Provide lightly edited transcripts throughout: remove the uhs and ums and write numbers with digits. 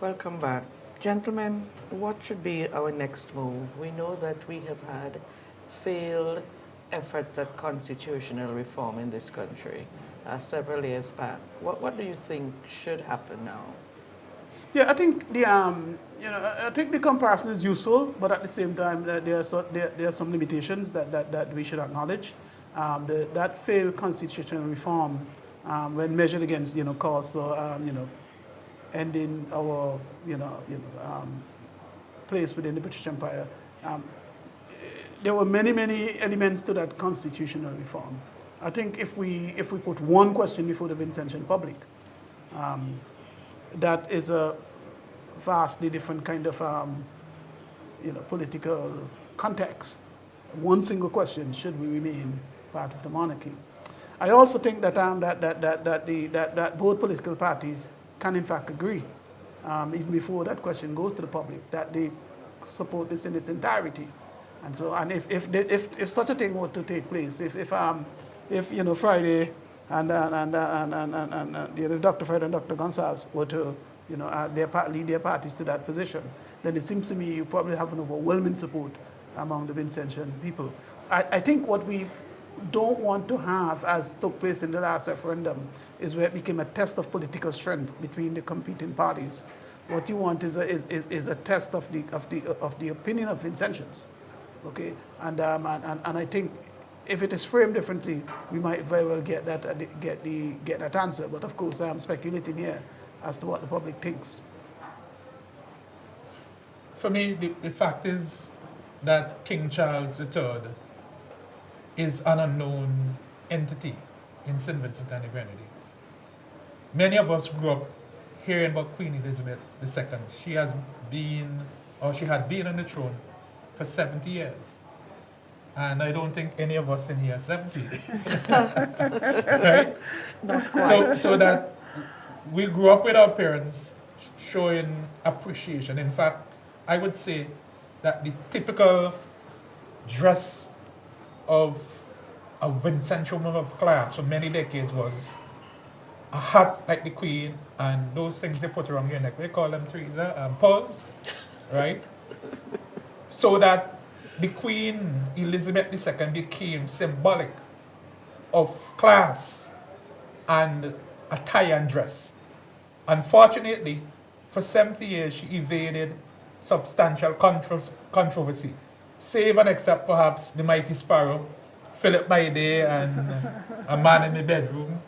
Welcome back. Gentlemen, what should be our next move? We know that we have had failed efforts at constitutional reform in this country several years back. What do you think should happen now? Yeah, I think I think the comparison is useful, but at the same time, there are some limitations that we should acknowledge. That failed constitutional reform, when measured against costs, so ending our place within the British Empire, there were many elements to that constitutional reform. I think if we put one question before the Vincentian public, that is a vastly different kind of political context. One single question: should we remain part of the monarchy? I also think that that both political parties can in fact agree, even before that question goes to the public, that they support this in its entirety. And if such a thing were to take place, if Friday and Dr. Fred and Dr. Gonsalves were to lead their parties to that position, then it seems to me you probably have an overwhelming support among the Vincentian people. I think what we don't want to have, as took place in the last referendum, is where it became a test of political strength between the competing parties. What you want is a test of the opinion of Vincentians, okay? And I think if it is framed differently, we might very well get that answer. But of course, I am speculating here as to what the public thinks. For me, the fact is that King Charles III is an unknown entity in St. Vincent and the Grenadines. Many of us grew up hearing about Queen Elizabeth II. She had been on the throne for 70 years. And I don't think any of us in here are 70. Right? Not quite. So that we grew up with our parents showing appreciation. In fact, I would say that the typical dress of a Vincentian woman of class for many decades was a hat like the Queen and those things they put around your neck. They call them, Teresa, pearls, right? So that the Queen Elizabeth II became symbolic of class and attire and dress. Unfortunately, for 70 years, she evaded substantial controversy, save and except perhaps the Mighty Sparrow, Philip My Day, and A Man in the Bedroom.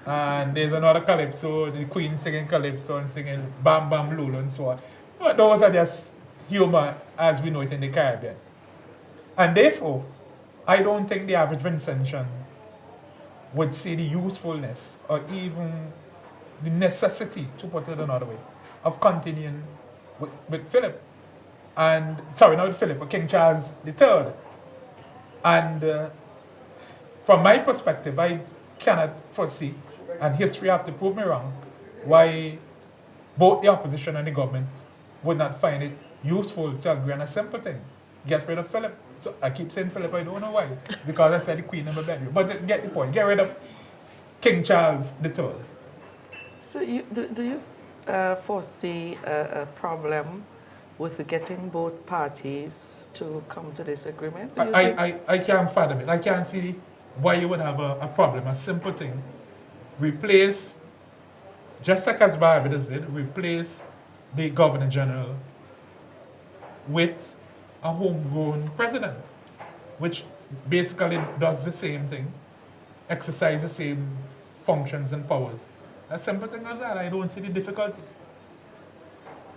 And there's another calypso, the Queen singing calypso and singing Bam Bam Lulu and so on. But those are just humor as we know it in the Caribbean. And therefore, I don't think the average Vincentian would see the usefulness or even the necessity, to put it another way, of continuing with Philip. And, sorry, not with Philip, but King Charles III. And from my perspective, I cannot foresee, and history have to prove me wrong, why both the opposition and the government would not find it useful to agree on a simple thing: get rid of Philip. So I keep saying Philip, I don't know why, because I said the Queen in my bedroom. But get the point, get rid of King Charles III. So do you foresee a problem with getting both parties to come to this agreement? I can't fathom it. I can't see why you would have a problem. A simple thing. Replace, just like as Barbados did, replace the Governor General with a homegrown president, which basically does the same thing, exercise the same functions and powers. A simple thing as that. I don't see the difficulty.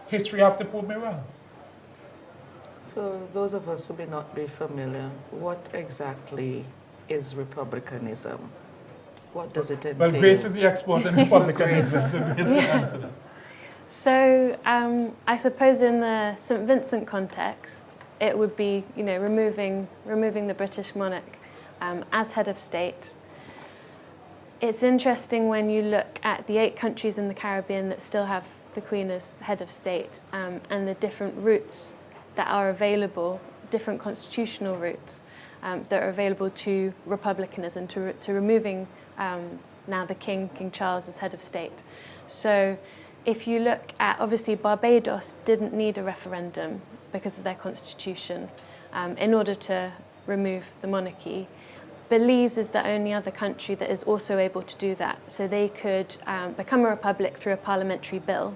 History have to prove me wrong. For those of us who may not be familiar, what exactly is republicanism? What does it entail? Well, Grace is the expert in republicanism, so Grace can answer that. So I suppose in the St. Vincent context, it would be, removing the British monarch as head of state. It's interesting when you look at the 8 countries in the Caribbean that still have the Queen as head of state, and the different routes that are available, different constitutional routes that are available to republicanism, to removing now the King Charles as head of state. So if you look at, obviously Barbados didn't need a referendum because of their constitution in order to remove the monarchy. Belize is the only other country that is also able to do that. So they could become a republic through a parliamentary bill.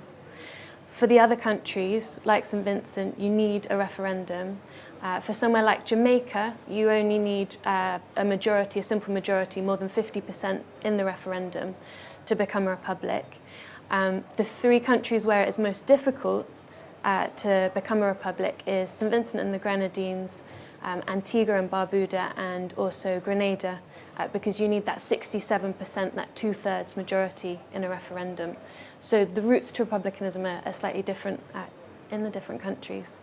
For the other countries, like St. Vincent, you need a referendum. For somewhere like Jamaica, you only need a simple majority, more than 50% in the referendum to become a republic. The three countries where it is most difficult to become a republic is St. Vincent and the Grenadines, Antigua and Barbuda, and also Grenada, because you need that 67%, that 2/3 majority in a referendum. So the routes to republicanism are slightly different in the different countries.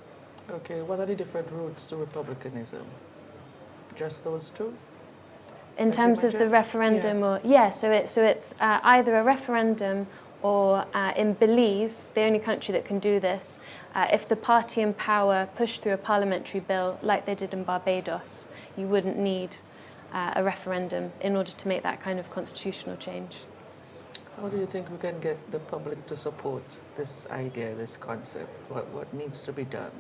Okay, what are the different routes to republicanism? Just those two? In terms of the referendum, so it's either a referendum or in Belize, the only country that can do this, if the party in power pushed through a parliamentary bill like they did in Barbados, you wouldn't need a referendum in order to make that kind of constitutional change. How do you think we can get the public to support this idea, this concept? What needs to be done?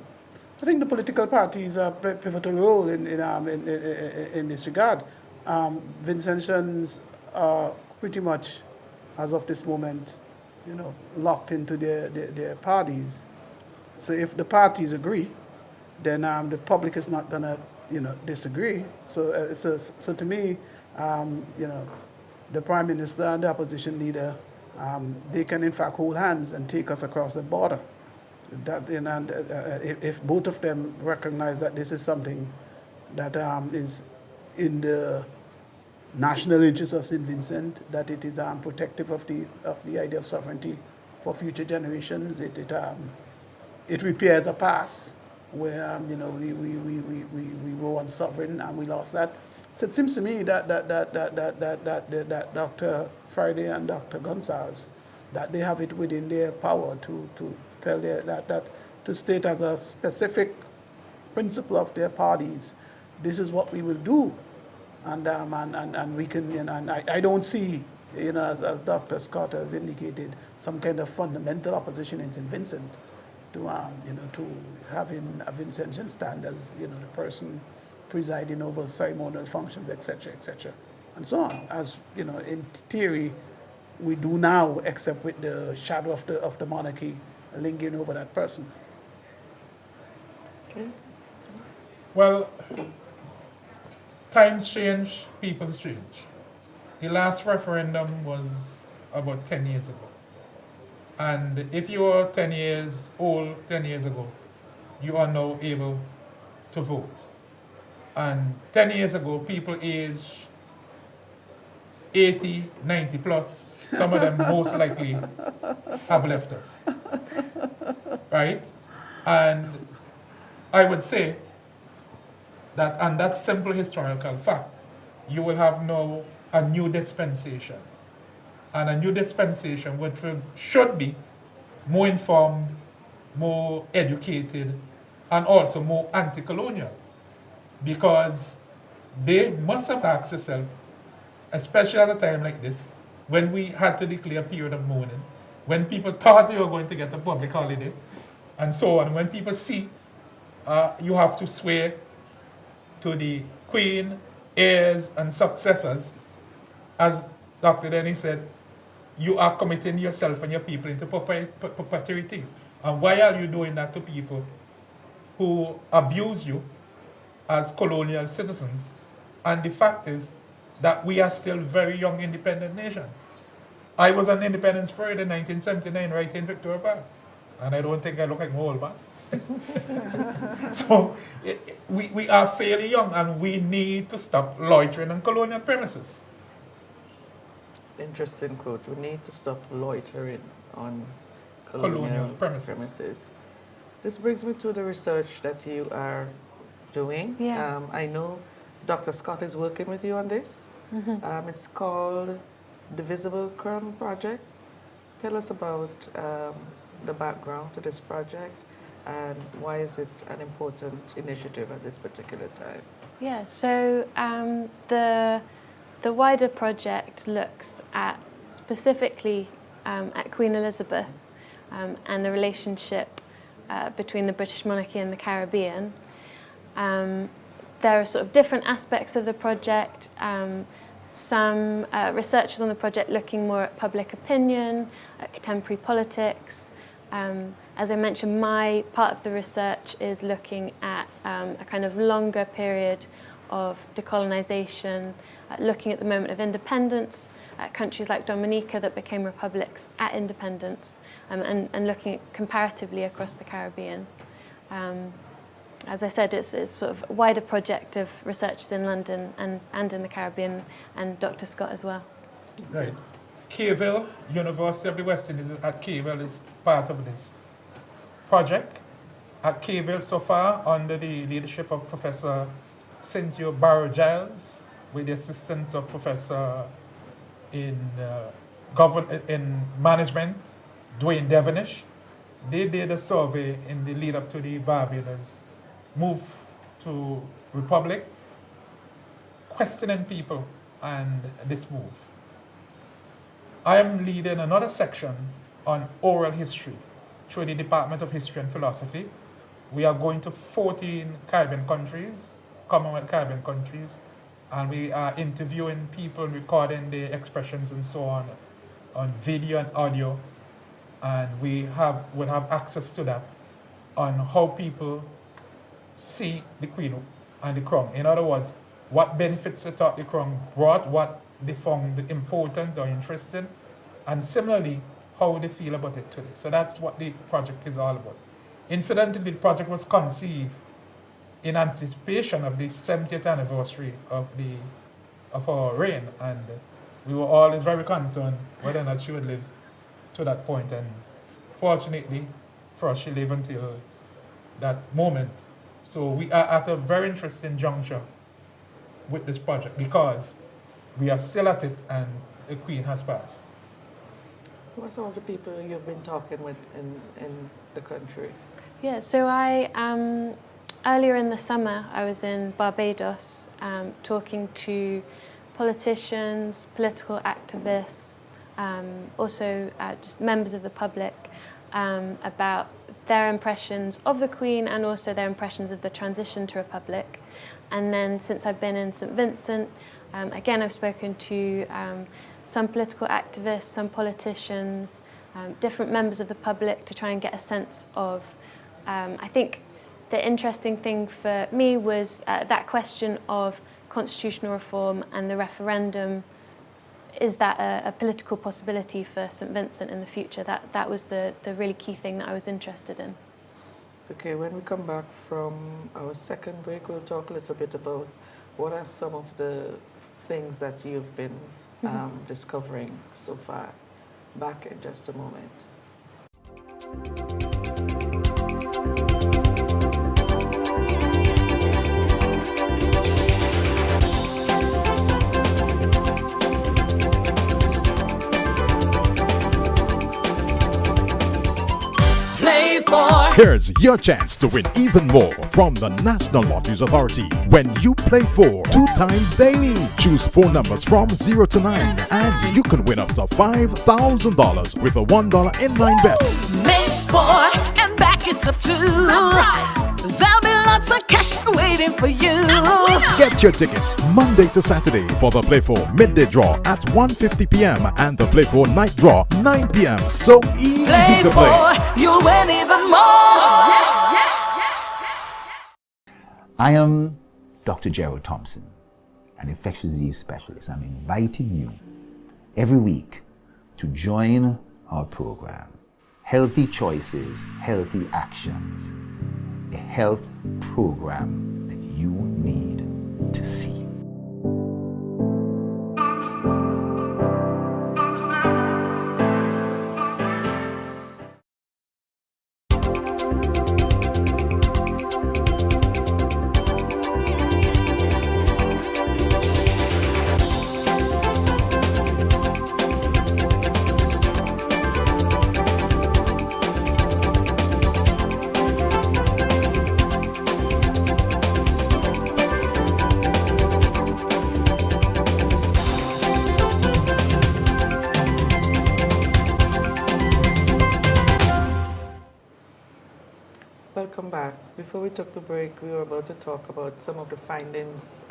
I think the political parties play a pivotal role in this regard. Vincentians are pretty much, as of this moment, locked into their parties. So if the parties agree, then the public is not going to, disagree. So to me, the Prime Minister and the opposition leader, they can in fact hold hands and take us across the border. If both of them recognize that this is something that is in the national interest of St. Vincent, that it is protective of the idea of sovereignty for future generations. It repairs a past where we were once sovereign and we lost that. So it seems to me that Dr. Friday and Dr. Gonsalves, that they have it within their power to tell that to state as a specific principle of their parties, this is what we will do. And we can, and I don't see, as Dr. Scott has indicated, some kind of fundamental opposition in St. Vincent to having a Vincentian stand as, the person presiding over ceremonial functions, etc., and so on. As, in theory, we do now, except with the shadow of the monarchy lingering over that person. Okay. Well, times change, people's change. The last referendum was about 10 years ago. And if you were 10 years old 10 years ago, you are now able to vote. And 10 years ago, people aged 80, 90 plus, some of them most likely have left us. Right? And I would say that, and that's simple historical fact, you will have now a new dispensation. And a new dispensation which should be more informed, more educated, and also more anti-colonial. Because they must have asked themselves, especially at a time like this, when we had to declare a period of mourning, when people thought they were going to get a public holiday, and so on. When people see you have to swear to the Queen, heirs, and successors, as Dr. Denny said, you are committing yourself and your people into perpetuity. And why are you doing that to people who abuse you as colonial citizens? And the fact is that we are still very young independent nations. I was on Independence Parade in 1979 right in Victoria Park. And I don't think I look like an old man. So we are fairly young and we need to stop loitering on colonial premises. Interesting quote. We need to stop loitering on colonial premises. This brings me to the research that you are doing. Yeah. I know Dr. Scott is working with you on this. Mm-hmm. It's called the Visible Crumb Project. Tell us about the background to this project and why is it an important initiative at this particular time? Yeah, so the wider project looks at specifically at Queen Elizabeth and the relationship between the British monarchy and the Caribbean. There are sort of different aspects of the project. Some researchers on the project looking more at public opinion, at contemporary politics. As I mentioned, my part of the research is looking at a kind of longer period of decolonisation, looking at the moment of independence, at countries like Dominica that became republics at independence, and looking at comparatively across the Caribbean. As I said, it's sort of a wider project of researchers in London and in the Caribbean, and Dr. Scott as well. Right. Cayville, University of the West Indies at Cayville is part of this project. At Cayville so far, under the leadership of Professor Cynthia Barrow-Giles, with the assistance of Professor in management, Dwayne Devonish, they did a survey in the lead up to the Barbados move to Republic, questioning people and this move. I am leading another section on oral history through the Department of History and Philosophy. We are going to 14 Caribbean countries, Commonwealth Caribbean countries, and we are interviewing people, recording their expressions and so on video and audio, and will have access to that on how people see the Queen and the Crown. In other words, what benefits they thought the Crown brought, what they found important or interesting, and similarly, how they feel about it today. So that's what the project is all about. Incidentally, the project was conceived in anticipation of the 70th anniversary of our reign, and we were always very concerned whether or not she would live to that point, and fortunately for us, she lived until that moment. So we are at a very interesting juncture with this project because we are still at it and the Queen has passed. Who are some of the people you've been talking with in the country? Yeah, so earlier in the summer, I was in Barbados talking to politicians, political activists, also just members of the public about their impressions of the Queen and also their impressions of the transition to Republic. And then since I've been in St. Vincent, again, I've spoken to some political activists, some politicians, different members of the public to try and get a sense of, I think the interesting thing for me was that question of constitutional reform and the referendum. Is that a political possibility for St. Vincent in the future? That was the really key thing that I was interested in. Okay, when we come back from our second break, we'll talk a little bit about what are some of the things that you've been discovering so far. Back in just a moment. Here's your chance to win even more from the National Lotteries Authority when you play for 2 times daily. Choose 4 numbers from 0 to 9 and you can win up to $5,000 with a $1 inline bet. Make 4 and back it up too. That's right. There'll be lots of cash waiting for you. Get your tickets Monday to Saturday for the Play 4 midday draw at 1:50 p.m. and the Play 4 night draw 9 p.m. So easy to play. You'll win even more. I am Dr. Gerald Thompson, an infectious disease specialist. I'm inviting you every week to join our program, Healthy Choices, Healthy Actions, a health program that you need to see. Before we took the break, we were about to talk about some of the findings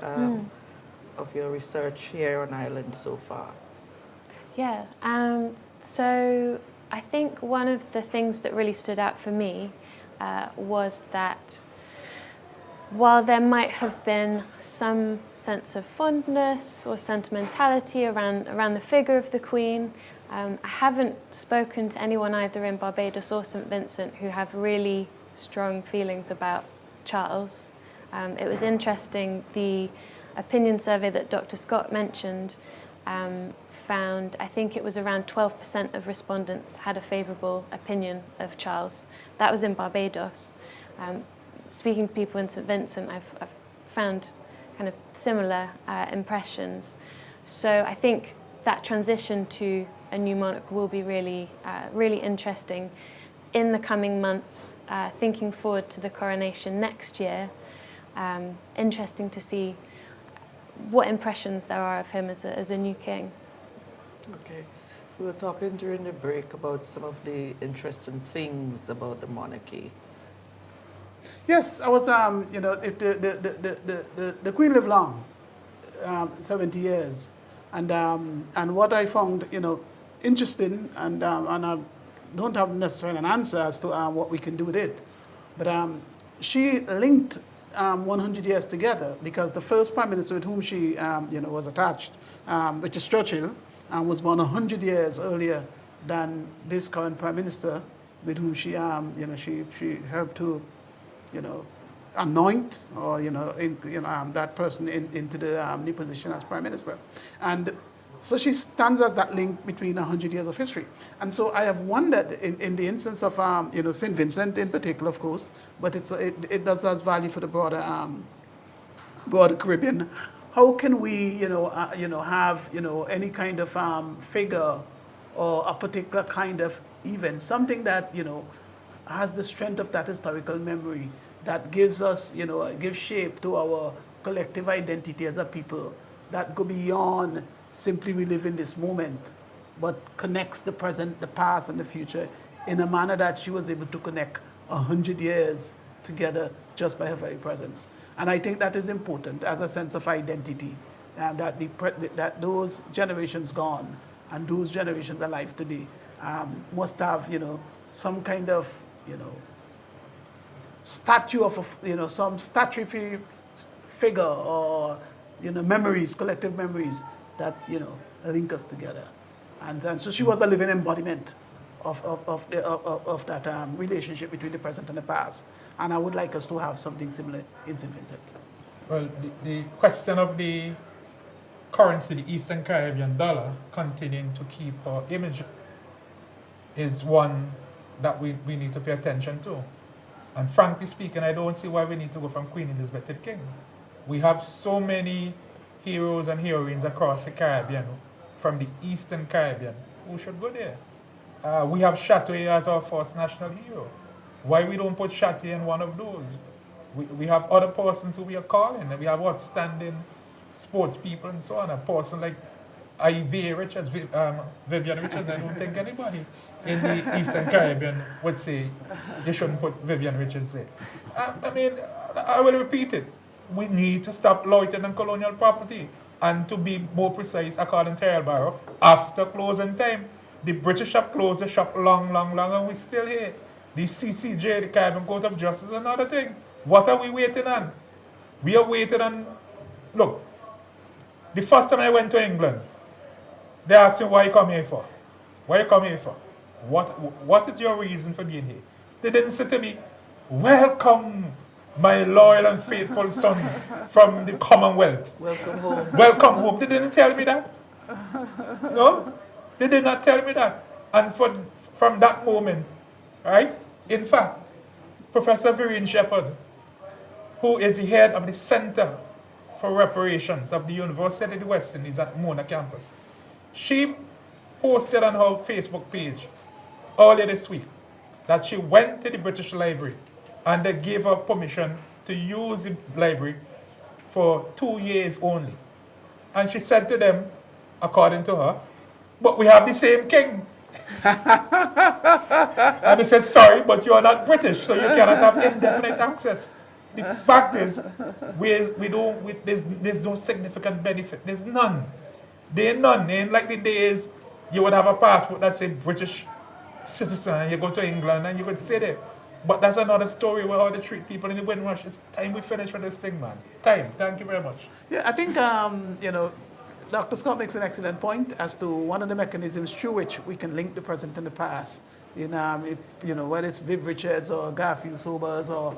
of your research here on Ireland so far. Yeah, so I think one of the things that really stood out for me was that while there might have been some sense of fondness or sentimentality around the figure of the Queen, I haven't spoken to anyone either in Barbados or St Vincent who have really strong feelings about Charles. It was interesting, the opinion survey that Dr. Scott mentioned found, I think it was around 12% of respondents had a favourable opinion of Charles. That was in Barbados. Speaking to people in St Vincent, I've found kind of similar impressions. So I think that transition to a new monarch will be really, really interesting in the coming months, thinking forward to the coronation next year. Interesting to see what impressions there are of him as a new king. Okay. We were talking during the break about some of the interesting things about the monarchy. Yes, I was, the Queen lived long, 70 years. And what I found, interesting, and I don't have necessarily an answer as to what we can do with it, but she linked 100 years together, because the first Prime Minister with whom she, was attached, which is Churchill, was born 100 years earlier than this current Prime Minister, with whom she, she helped to, anoint or that person into the new position as Prime Minister, and so she stands as that link between 100 years of history. And so I have wondered, in the instance of St Vincent in particular, of course, but it does has value for the broader Caribbean. How can we have any kind of figure or a particular kind of event, something that has the strength of that historical memory that gives us, gives shape to our collective identity as a people, that go beyond simply we live in this moment, but connects the present, the past, and the future in a manner that she was able to connect 100 years together just by her very presence. And I think that is important as a sense of identity, that those generations gone and those generations alive today must have, some kind of, statue of, some statutory figure or, memories, collective memories that, link us together. And so she was the living embodiment of that relationship between the present and the past. And I would like us to have something similar in St. Vincent. Well, the question of the currency, the Eastern Caribbean dollar, continuing to keep our image is one that we need to pay attention to. And frankly speaking, I don't see why we need to go from Queen Elizabeth to the King. We have so many heroes and heroines across the Caribbean, from the Eastern Caribbean, who should go there. We have Chateau as our first national hero. Why we don't put Chateau in one of those? We have other persons who we are calling, and we have outstanding sports people and so on. A person like Ivy Richards, Vivian Richards, I don't think anybody in the Eastern Caribbean would say you shouldn't put Vivian Richards there. I will repeat it. We need to stop loitering on colonial property. And to be more precise, according to Elborough, after closing time, the British have closed the shop long, and we're still here. The CCJ, the Caribbean Court of Justice, is another thing. What are we waiting on? We are waiting on... Look, the first time I went to England, they asked me, why you come here for? What you come here for? What is your reason for being here? They didn't say to me, welcome, my loyal and faithful son from the Commonwealth. Welcome home. Welcome home. They didn't tell me that. No, they did not tell me that. And from that moment, right? In fact, Professor Vereen Shepherd, who is the head of the Center for Reparations of the University of the West Indies at Mona campus, she posted on her Facebook page earlier this week that she went to the British Library and they gave her permission to use the library for 2 years only. And she said to them, according to her, but we have the same king. And he said, sorry, but you are not British, so you cannot have indefinite access. The fact is, there's no significant benefit. There's none. There ain't none. There ain't like the days you would have a passport that say British citizen and you go to England and you could stay there. But that's another story where how they treat people in the Windrush. It's time we finish with this thing, man. Time. Thank you very much. Yeah, I think, Dr. Scott makes an excellent point as to one of the mechanisms through which we can link the present and the past. Whether it's Viv Richards or Garfield Sobers or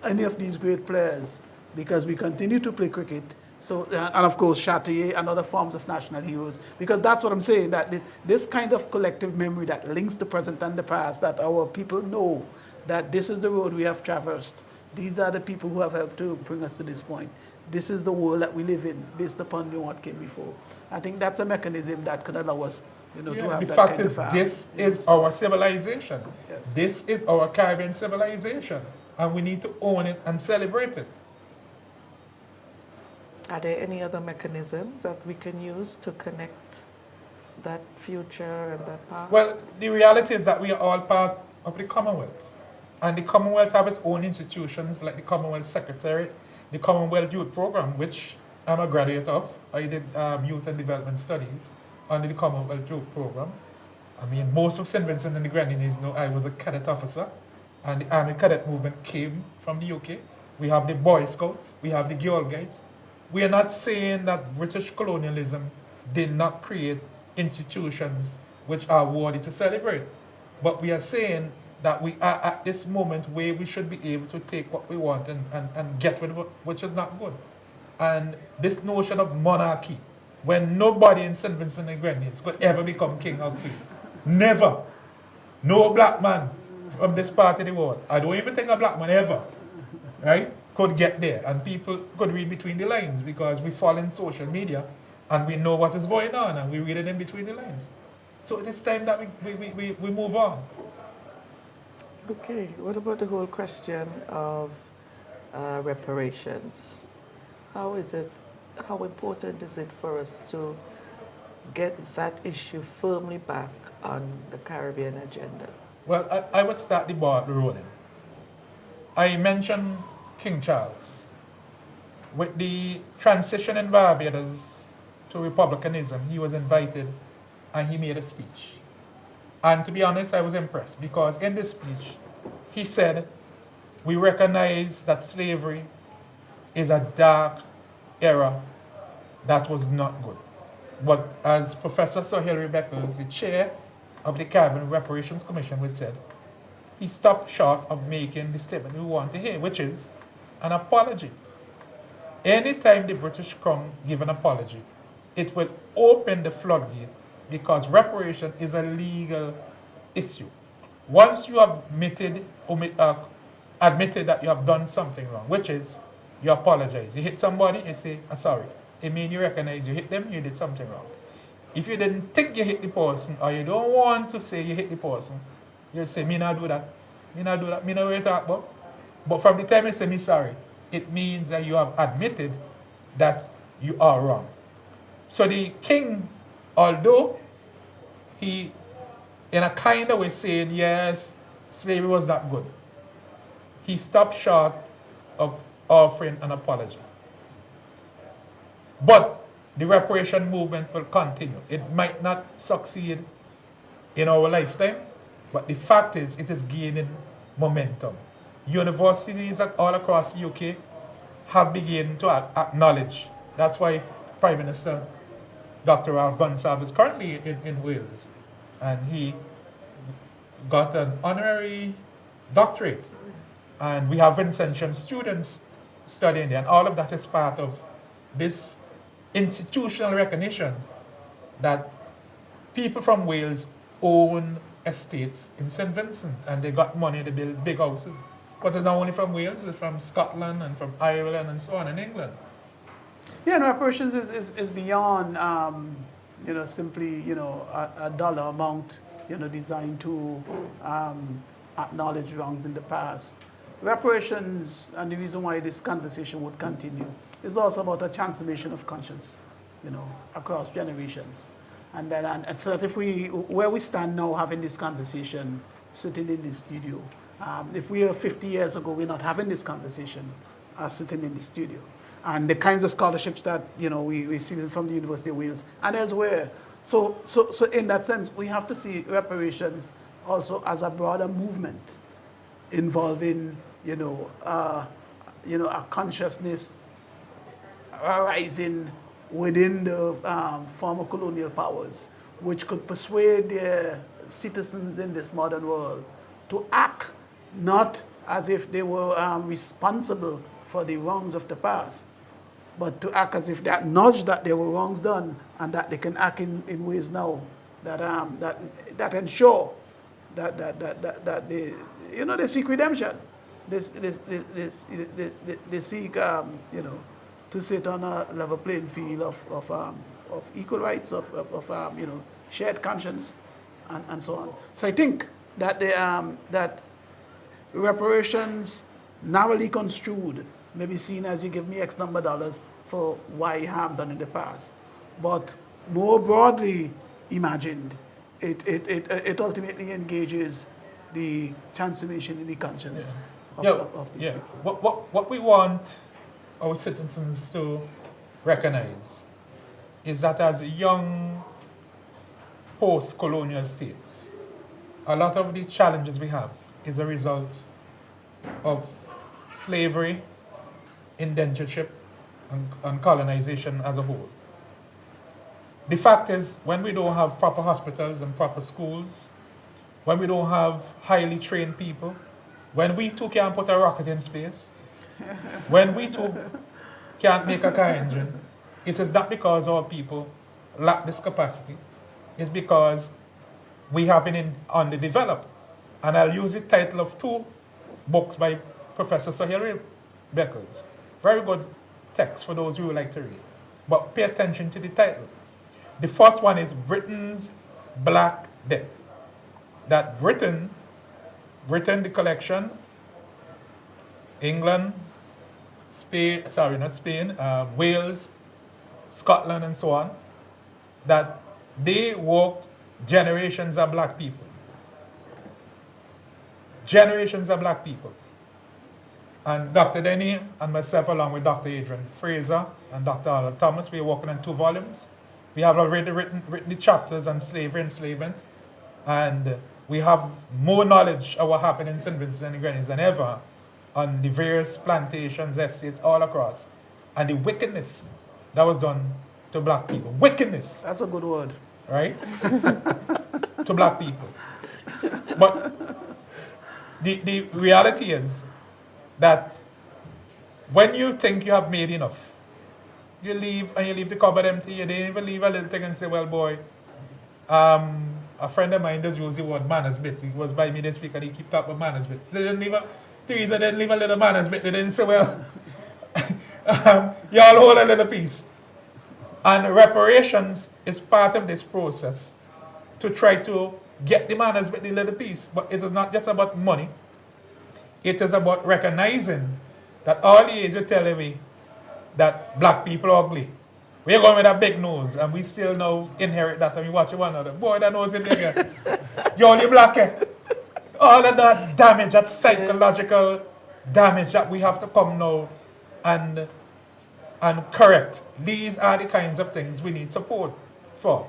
any of these great players, because we continue to play cricket. So, and of course, Chatelier and other forms of national heroes, because that's what I'm saying, that this kind of collective memory that links the present and the past, that our people know that this is the road we have traversed. These are the people who have helped to bring us to this point. This is the world that we live in, based upon what came before. I think that's a mechanism that could allow us, to have the that fact kind is, of, this is our civilization. Yes. This is our Caribbean civilization, and we need to own it and celebrate it. Are there any other mechanisms that we can use to connect that future and that past? Well, the reality is that we are all part of the Commonwealth. And the Commonwealth have its own institutions like the Commonwealth Secretariat, the Commonwealth Youth Program, which I'm a graduate of. I did Youth and Development Studies under the Commonwealth Youth Program. I mean, most of St. Vincent and the Grenadines know I was a cadet officer, and the Army Cadet movement came from the UK. We have the Boy Scouts, we have the Girl Guides. We are not saying that British colonialism did not create institutions which are worthy to celebrate, but we are saying that we are at this moment where we should be able to take what we want and get rid of it, which is not good. And this notion of monarchy, when nobody in St. Vincent and Grenadines could ever become king or queen. Never. No black man from this part of the world, I don't even think a black man ever, right, could get there. And people could read between the lines because we follow in social media and we know what is going on and we read it in between the lines. So it is time that we move on. Okay, what about the whole question of reparations? How important is it for us to get that issue firmly back on the Caribbean agenda? Well, I would start the ball rolling. I mentioned King Charles. With the transition in Barbados to republicanism, he was invited and he made a speech. And to be honest, I was impressed because in this speech, he said, we recognize that slavery is a dark era that was not good. But as Professor Sir Hilary Beckles, the chair of the Caribbean Reparations Commission, would said, he stopped short of making the statement we want to hear, which is an apology. Anytime the British come give an apology, it will open the floodgate because reparation is a legal issue. Once you have admitted that you have done something wrong, which is you apologize. You hit somebody, you say, sorry. It means you recognize you hit them, you did something wrong. If you didn't think you hit the person or you don't want to say you hit the person, you say, me not do that. Me not do that. Me not really talk about. But from the time you say me sorry, it means that you have admitted that you are wrong. So the king, although he, in a kind of way, saying, yes, slavery was not good, he stopped short of offering an apology. But the reparation movement will continue. It might not succeed in our lifetime, but the fact is, it is gaining momentum. Universities all across the UK have begun to acknowledge. That's why Prime Minister Dr. Ralph Gonsalves is currently in Wales, and he got an honorary doctorate. And we have Vincentian students studying there, and all of that is part of this institutional recognition that people from Wales own estates in St. Vincent, and they got money to build big houses. But it's not only from Wales, it's from Scotland and from Ireland and so on in England. Yeah, and reparations is beyond, simply, a dollar amount, designed to acknowledge wrongs in the past. Reparations, and the reason why this conversation would continue, is also about a transformation of conscience, across generations. And then, and so that if where we stand now having this conversation, sitting in this studio, if we were 50 years ago, we're not having this conversation, sitting in the studio. And the kinds of scholarships that, we receive from the University of Wales and elsewhere. So in that sense, we have to see reparations also as a broader movement involving, a consciousness arising within the former colonial powers, which could persuade their citizens in this modern world to act not as if they were responsible for the wrongs of the past, but to act as if they acknowledge that there were wrongs done and that they can act in ways now that ensure that they seek redemption. They seek to sit on a level playing field of equal rights, of shared conscience, and so on. So I think that that reparations narrowly construed may be seen as you give me X number of dollars for why harm done in the past, but more broadly imagined, it ultimately engages the transformation in the conscience of these people. What we want our citizens to recognize is that as young post-colonial states, a lot of the challenges we have is a result of slavery, indentureship, and colonization as a whole. The fact is, when we don't have proper hospitals and proper schools, when we don't have highly trained people, when we too can't put a rocket in space, when we too can't make a car engine, it is not because our people lack this capacity. It's because we have been underdeveloped. And I'll use the title of 2 books by Professor Sohail Beckers. Very good text for those who would like to read. But pay attention to the title. The first one is Britain's Black Debt. That Britain, the collection, England, Wales, Scotland, and so on, that they worked generations of black people. Generations of black people. And Dr. Denny and myself, along with Dr. Adrian Fraser and Dr. Arnold Thomas, we are working on 2 volumes. We have already written the chapters on slavery and enslavement, and we have more knowledge of what happened in St. Vincent and the Grenadines than ever on the various plantations, estates all across, and the wickedness that was done to black people. Wickedness. That's a good word. Right? To black people. But the reality is that when you think you have made enough, you leave the cupboard empty. You didn't even leave a little thing and say, well, boy, a friend of mine does use the word manners bit. He was by me this week and he kept up with manners bit. Teresa didn't leave a little manners bit. They didn't say, well, y'all hold a little piece. And reparations is part of this process to try to get the manners bit, the little piece. But it is not just about money. It is about recognizing that all the years you're telling me that black people are ugly. We're going with a big nose, and we still now inherit that, and we watch one another. Boy, that nose in there again. You're only black, eh? All of that damage, that psychological damage that we have to come now and correct. These are the kinds of things we need support for.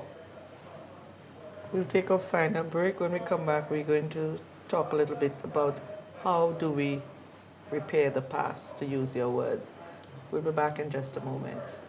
We'll take a final break. When we come back, we're going to talk a little bit about how do we repair the past, to use your words. We'll be back in just a moment.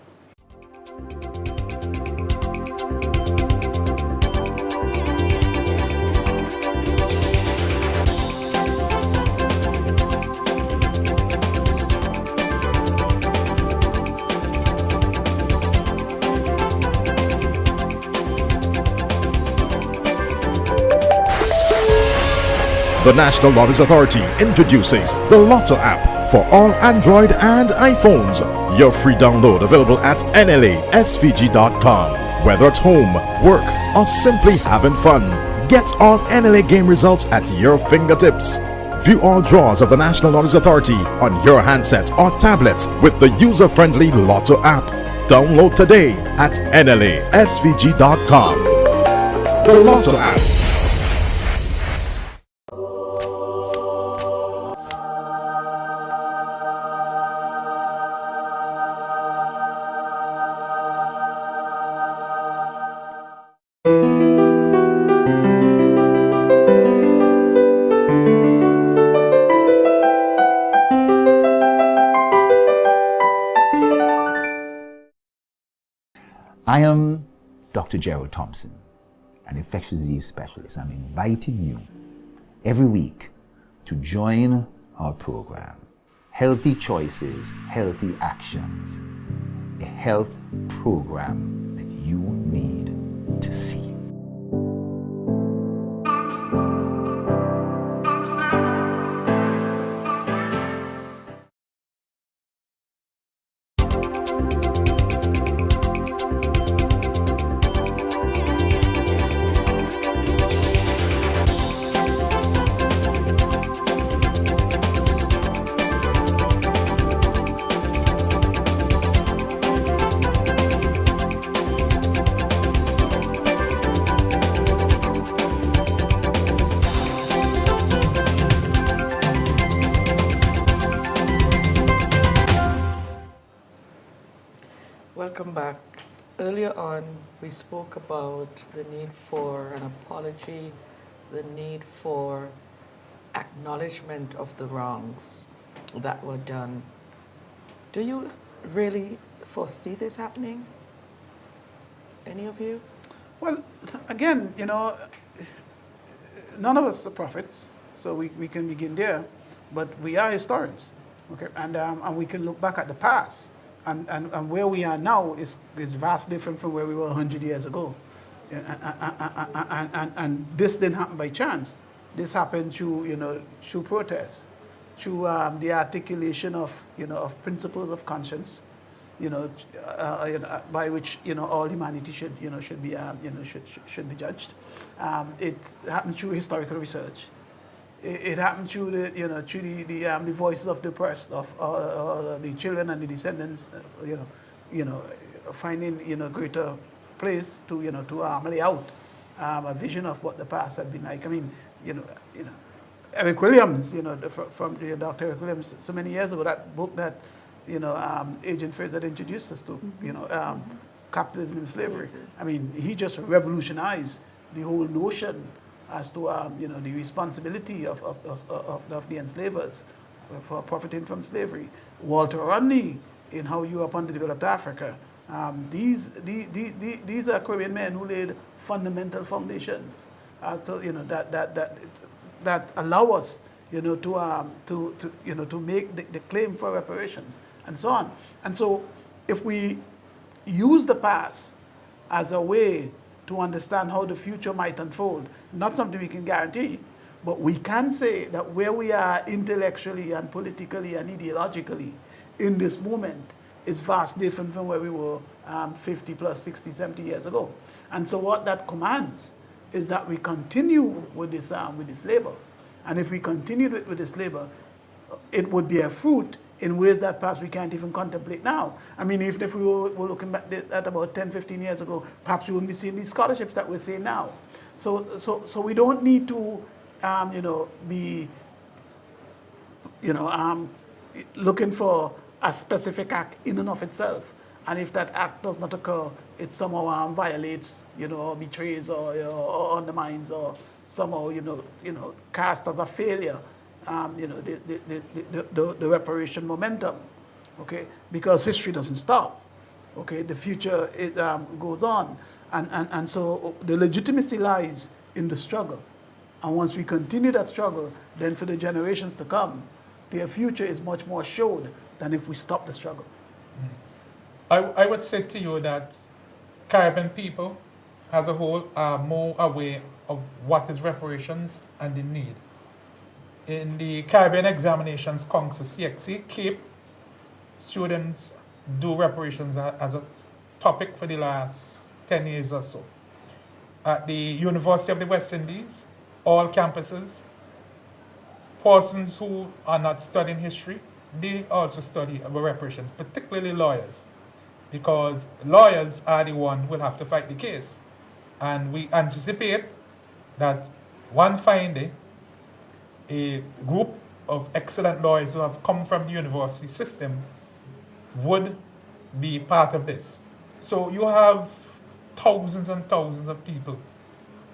The National Lotteries Authority introduces the Lotto app for all Android and iPhones. Your free download available at nlasvg.com. Whether at home, work, or simply having fun, get all NLA game results at your fingertips. View all draws of the National Lotteries Authority on your handset or tablet with the user-friendly Lotto app. Download today at nlasvg.com. The Lotto app. I am Dr. Gerald Thompson, an infectious disease specialist. I'm inviting you every week to join our program, Healthy Choices, Healthy Actions, a health program that you need to see. Welcome back. Earlier on, we spoke about the need for an apology, the need for acknowledgement of the wrongs that were done. Do you really foresee this happening? Any of you? Well, again, you know, none of us are prophets, so we can begin there, but we are historians, okay? And we can look back at the past, and where we are now is vastly different from where we were 100 years ago. And this didn't happen by chance. This happened through protests, through the articulation of principles of conscience, by which all humanity should be judged. It happened through historical research. It happened through the voices of the oppressed, of the children and the descendants, finding greater place to lay out a vision of what the past had been like. I mean, Eric Williams, from Dr. Eric Williams, so many years ago, that book that Agent Fraser had introduced us to, Capitalism and Slavery. I mean, he just revolutionized the whole notion as to the responsibility of the enslavers for profiting from slavery. Walter Rodney in How Europe Underdeveloped Africa. These are Caribbean men who laid fundamental foundations, that allow us to make the claim for reparations and so on. And so if we use the past as a way to understand how the future might unfold, not something we can guarantee, but we can say that where we are intellectually and politically and ideologically in this moment is vastly different from where we were 50 plus 60, 70 years ago. And so what that commands is that we continue with this labor. And if we continue with this labor, it would be a fruit in ways that perhaps we can't even contemplate now. I mean, even if we were looking back at about 10, 15 years ago, perhaps we wouldn't be seeing these scholarships that we're seeing now. So we don't need to, be, looking for a specific act in and of itself. And if that act does not occur, it somehow violates, or betrays or undermines or somehow, cast as a failure, the reparation momentum, okay? Because history doesn't stop, okay? The future goes on. And so the legitimacy lies in the struggle. And once we continue that struggle, then for the generations to come, their future is much more assured than if we stop the struggle. I would say to you that Caribbean people as a whole are more aware of what is reparations and the need. In the Caribbean Examinations Council, CXC, Cape, students do reparations as a topic for the last 10 years or so. At the University of the West Indies, all campuses, persons who are not studying history, they also study about reparations, particularly lawyers. because lawyers are the one who will have to fight the case. And we anticipate that one fine day, a group of excellent lawyers who have come from the university system would be part of this. So you have thousands and thousands of people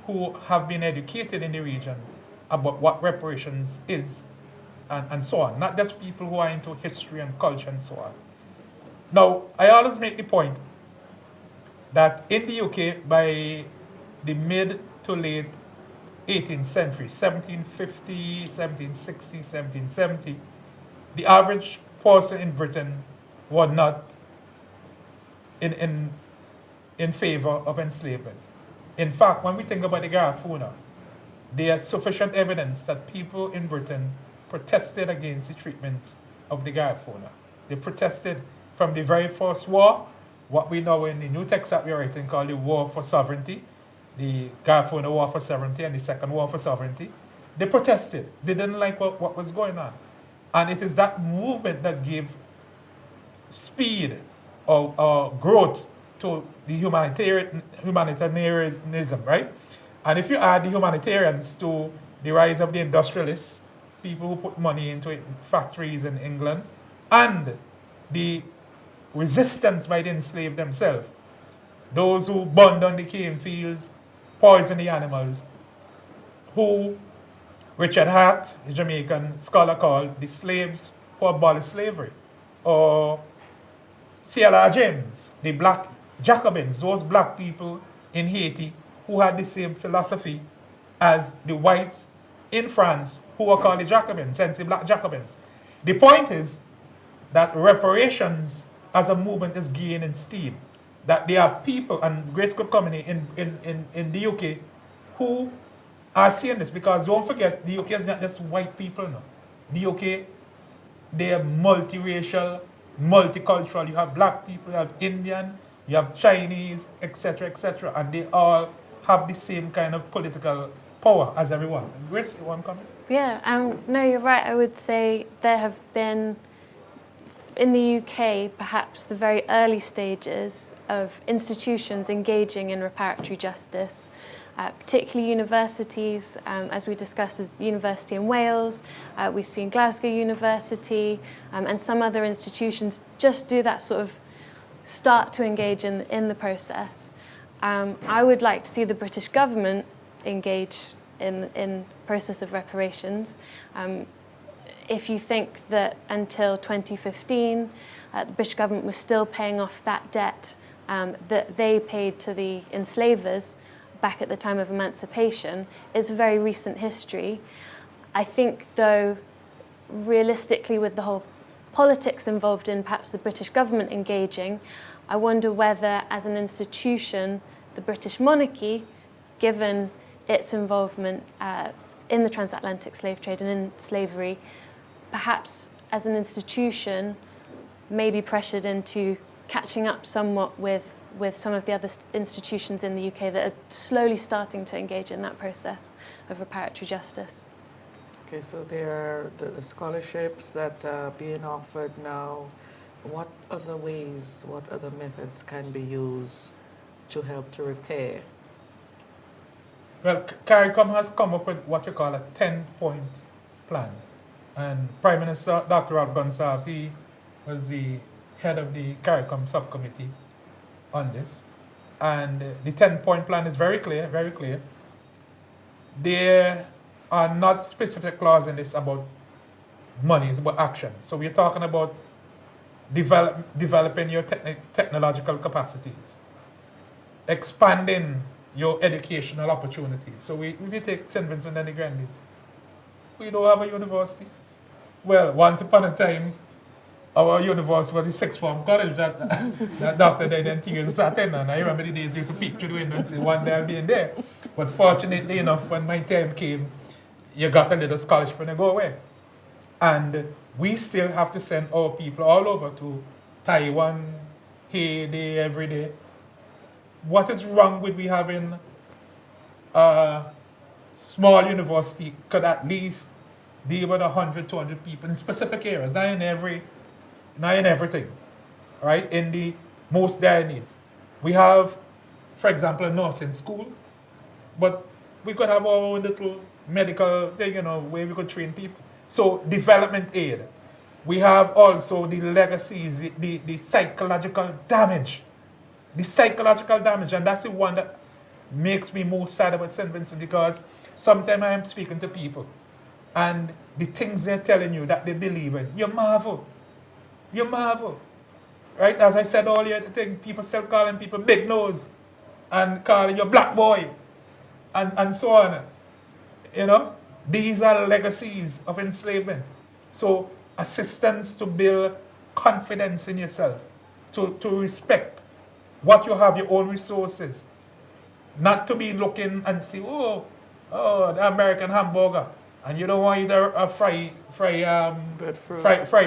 who have been educated in the region about what reparations is and so on. Not just people who are into history and culture and so on. Now, I always make the point that in the UK, by the mid to late 18th century, 1750, 1760, 1770, the average person in Britain was not in favor of enslavement. In fact, when we think about the Garifuna, there is sufficient evidence that people in Britain protested against the treatment of the Garifuna. They protested from the very first war, what we know in the new text that we're writing called the War for Sovereignty, the Garifuna War for Sovereignty and the Second War for Sovereignty. They protested. They didn't like what was going on. And it is that movement that gave speed or growth to the humanitarianism, right? And if you add the humanitarians to the rise of the industrialists, people who put money into it, factories in England, and the resistance by the enslaved themselves, those who burned on the cane fields, poisoned the animals, who Richard Hart, the Jamaican scholar, called the slaves who abolished slavery, or C.L.R. James, the black Jacobins, those black people in Haiti who had the same philosophy as the whites in France who were called the Jacobins, hence the black Jacobins. The point is that reparations as a movement is gaining steam. That there are people, and Grace could come in the UK, who are seeing this, because don't forget, the UK is not just white people now. The UK, they are multiracial, multicultural. You have black people, you have Indian, you have Chinese, etc., and they all have the same kind of political power as everyone. Grace, you want to comment? Yeah, no, you're right. I would say there have been, in the UK, perhaps the very early stages of institutions engaging in reparatory justice, particularly universities, as we discussed, as University in Wales, we've seen Glasgow University, and some other institutions just do that sort of start to engage in the process. I would like to see the British government engage in process of reparations. If you think that until 2015, the British government was still paying off that debt that they paid to the enslavers back at the time of emancipation, it's a very recent history. I think, though, realistically, with the whole politics involved in perhaps the British government engaging, I wonder whether, as an institution, the British monarchy, given its involvement in the transatlantic slave trade and in slavery, perhaps as an institution may be pressured into catching up somewhat with some of the other institutions in the UK that are slowly starting to engage in that process of reparatory justice. Okay, so there are the scholarships that are being offered now. What other ways, what other methods can be used to help to repair? Well, CARICOM has come up with what you call a 10-point plan. And Prime Minister Dr. Ralph Gonsalves, he was the head of the CARICOM subcommittee on this. And the 10-point plan is very clear, very clear. There are not specific clauses in this about money, it's about action. So we're talking about developing your technological capacities, expanding your educational opportunities. So if you take St. Vincent and the Grenadines, we don't have a university. Well, once upon a time, our university was the sixth form college that Dr. Daniel used to attend. And I remember the days he used to peek through the window and say, one day I'll be in there. But fortunately enough, when my time came, you got a little scholarship and you go away. And we still have to send our people all over to Taiwan, Haiti, every day. What is wrong with we having a small university could at least deal with 100, 200 people in specific areas, not in everything, right? In the most dire needs. We have, for example, a nursing school, but we could have our own little medical thing, where we could train people. So development aid. We have also the legacies, the psychological damage. The psychological damage, and that's the one that makes me most sad about St. Vincent, because sometimes I am speaking to people and the things they're telling you that they believe in, you marvel. You marvel. Right? As I said earlier, the thing, people still calling people big nose and calling you black boy and so on. These are legacies of enslavement. So assistance to build confidence in yourself, to respect what you have, your own resources. Not to be looking and see, the American hamburger, and you don't want either a fried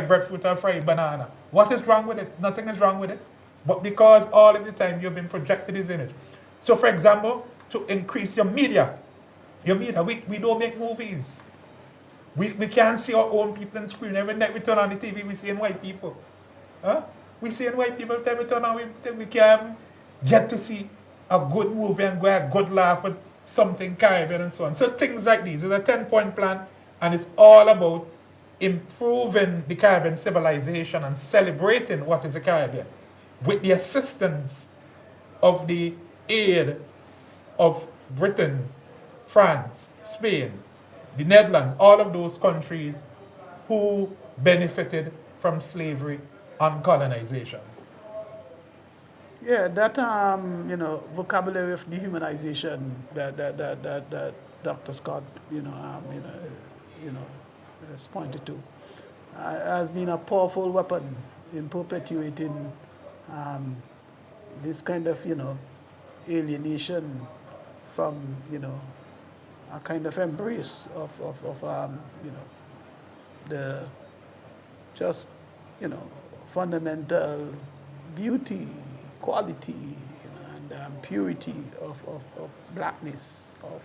breadfruit or fried banana. What is wrong with it? Nothing is wrong with it. But because all of the time you've been projected this image. So for example, to increase your media, we don't make movies. We can't see our own people on screen. Every night we turn on the TV, we see white people. We see white people, every time we turn on, we can't get to see a good movie and go a good laugh with something Caribbean and so on. So things like these is a 10-point plan, and it's all about improving the Caribbean civilization and celebrating what is the Caribbean with the assistance of the aid of Britain, France, Spain, the Netherlands, all of those countries who benefited from slavery and colonization. Yeah, that vocabulary of dehumanization that Dr. Scott has pointed to has been a powerful weapon in perpetuating this kind of alienation from a kind of embrace of the just fundamental beauty, quality, and purity of blackness, of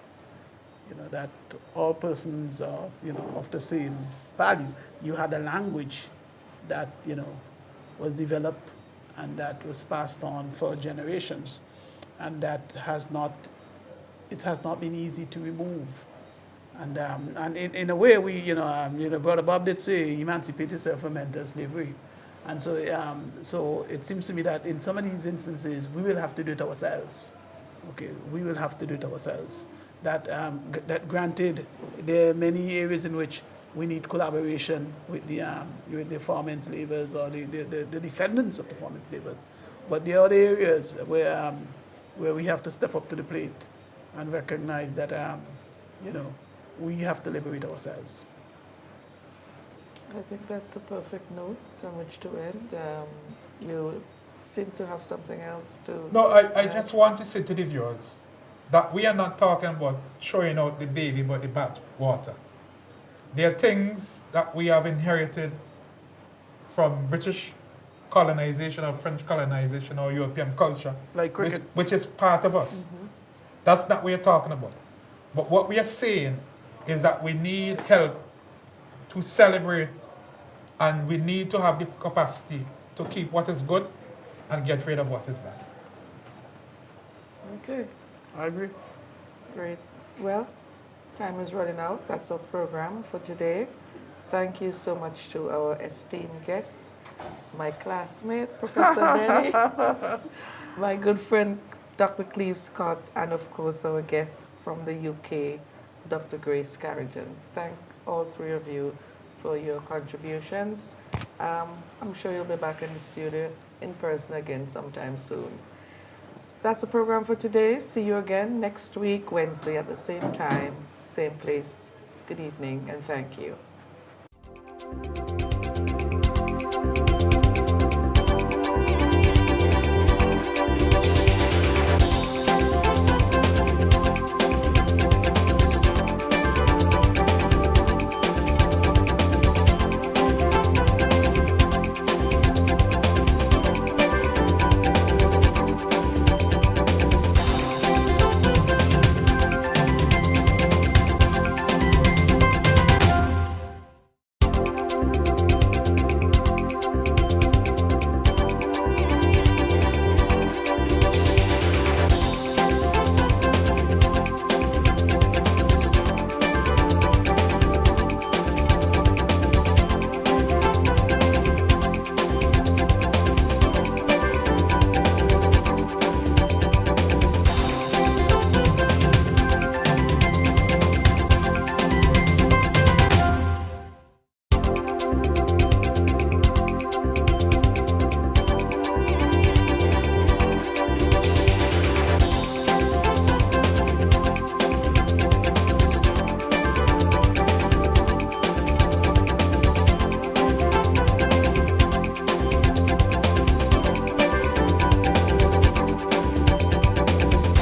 that all persons are of the same value. You had a language that was developed and that was passed on for generations, and that has not been easy to remove. And in a way, we Brother Bob did say, emancipate yourself from mental slavery. And so it seems to me that in some of these instances, we will have to do it ourselves. Okay, we will have to do it ourselves. That granted, there are many areas in which we need collaboration with the former enslavers or the descendants of the former enslavers. But there are other areas where we have to step up to the plate and recognize that we have to liberate ourselves. I think that's a perfect note on which to end. You seem to have something else to... No, I just want to say to the viewers that we are not talking about throwing out the baby but the bath water. There are things that we have inherited from British colonization or French colonization or European culture. Like cricket. Which is part of us. Mm-hmm. That's not what we're talking about. But what we are saying is that we need help to celebrate, and we need to have the capacity to keep what is good and get rid of what is bad. Okay. I agree. Great. Well, time is running out. That's our program for today. Thank you so much to our esteemed guests, my classmate, Professor Denny, my good friend, Dr. Cleve Scott, and of course our guest from the UK, Dr. Grace Carrington. Thank all three of you for your contributions. I'm sure you'll be back in the studio in person again sometime soon. That's the program for today. See you again next week, Wednesday at the same time, same place. Good evening and thank you.